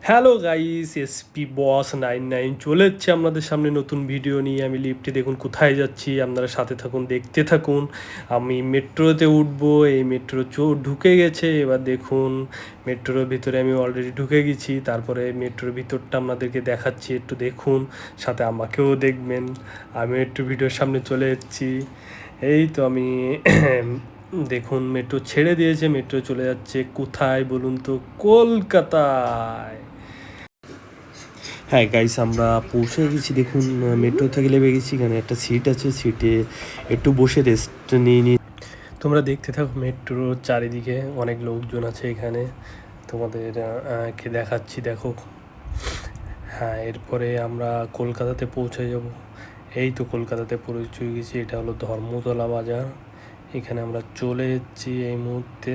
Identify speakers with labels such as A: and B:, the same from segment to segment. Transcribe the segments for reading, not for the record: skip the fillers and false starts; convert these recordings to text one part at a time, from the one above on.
A: Hello guys, SP বস 99 চলে যাচ্ছে আপনাদের সামনে নতুন ভিডিও নিয়ে। আমি লিফটে দেখুন কোথায় যাচ্ছি, আপনারা সাথে থাকুন, দেখতে থাকুন। আমি মেট্রোতে উঠবো, এই মেট্রো ঢুকে গেছে। এবার দেখুন মেট্রোর ভিতরে আমি অলরেডি ঢুকে গেছি। তারপরে মেট্রোর ভিতরটা আপনাদেরকে দেখাচ্ছি, একটু দেখুন, সাথে আমাকেও দেখবেন। আমি একটু ভিডিওর সামনে চলে এসেছি। এই তো আমি দেখুন মেট্রো ছেড়ে দিয়েছে, মেট্রো চলে যাচ্ছে কোথায় বলুন তো? কলকাতায়। হ্যাঁ গাইস, আমরা পৌঁছে গেছি। দেখুন মেট্রো থেকে নেমে গেছি, এখানে একটা সিট আছে, সিটে একটু বসে রেস্ট নিয়ে নিই। তোমরা দেখতে থাকো, মেট্রোর চারিদিকে অনেক লোকজন আছে এখানে, তোমাদের কে দেখাচ্ছি, দেখো। হ্যাঁ, এরপরে আমরা কলকাতাতে পৌঁছে যাব। এই তো কলকাতাতে পৌঁছে গেছি, এটা হলো ধর্মতলা বাজার। এখানে আমরা চলে এসেছি এই মুহূর্তে।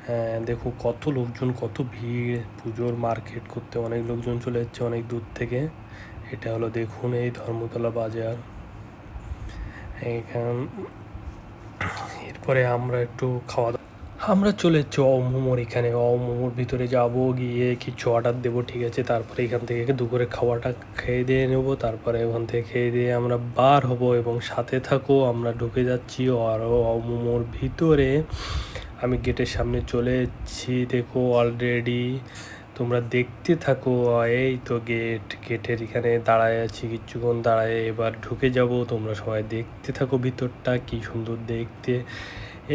A: হ্যাঁ দেখো কত লোকজন, কত ভিড়, পুজোর মার্কেট করতে অনেক লোকজন চলে যাচ্ছে অনেক দূর থেকে। এটা হলো দেখুন এই ধর্মতলা বাজার। এখান এরপরে আমরা একটু খাওয়া দাওয়া, আমরা চলে যাচ্ছি মোমোর এখানে। মোমোর ভিতরে যাব, গিয়ে কিছু অর্ডার দেবো, ঠিক আছে। তারপরে এখান থেকে দুপুরে খাওয়াটা খেয়ে দিয়ে নেবো, তারপরে ওখান থেকে খেয়ে দিয়ে আমরা বার হব। এবং সাথে থাকো, আমরা ঢুকে যাচ্ছি আরও মোমোর ভিতরে। আমি গেটের সামনে চলে এসেছি, দেখো অলরেডি, তোমরা দেখতে থাকো। এই তো গেটের এখানে দাঁড়ায় আছি, কিছুক্ষণ দাঁড়ায় এবার ঢুকে যাব। তোমরা সবাই দেখতে থাকো ভিতরটা কি সুন্দর দেখতে।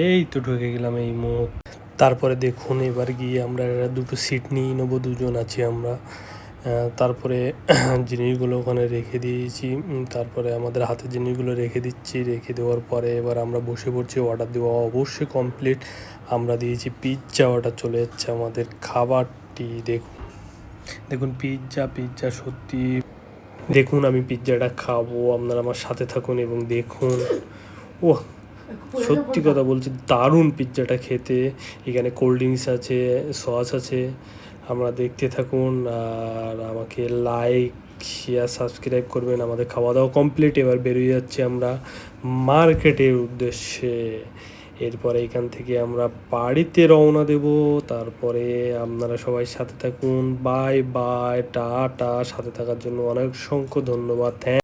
A: এই তো ঢুকে গেলাম এই মুহূর্তে। তারপরে দেখুন এবার গিয়ে আমরা দুটো সিট নিয়ে নেবো, দুজন আছি আমরা। তারপরে জিনিসগুলো ওখানে রেখে দিয়েছি। তারপরে আমাদের হাতের জিনিসগুলো রেখে দিচ্ছি, রেখে দেওয়ার পরে এবার আমরা বসে পড়ছি। অর্ডার দেওয়া অবশ্যই কমপ্লিট। আমরা দিয়েছি পিৎজা, অর্ডার চলে যাচ্ছে আমাদের খাবারটি। দেখুন দেখুন পিৎজা সত্যি। দেখুন আমি পিৎজাটা খাবো, আপনারা আমার সাথে থাকুন এবং দেখুন। ও, সত্যি কথা বলছি, দারুণ পিৎজাটা খেতে। এখানে কোল্ড ড্রিঙ্কস আছে, সস আছে। আমরা দেখতে থাকুন আর আমাকে লাইক, শেয়ার, সাবস্ক্রাইব করবেন। আমাদের খাওয়া দাওয়া কমপ্লিট, এবার বেরিয়ে যাচ্ছি আমরা মার্কেটের উদ্দেশ্যে। এরপরে এখান থেকে আমরা বাড়িতে রওনা দেব। তারপরে আপনারা সবাই সাথে থাকুন। Bye bye, tata. সাথে থাকার জন্য অনেক অসংখ্য ধন্যবাদ।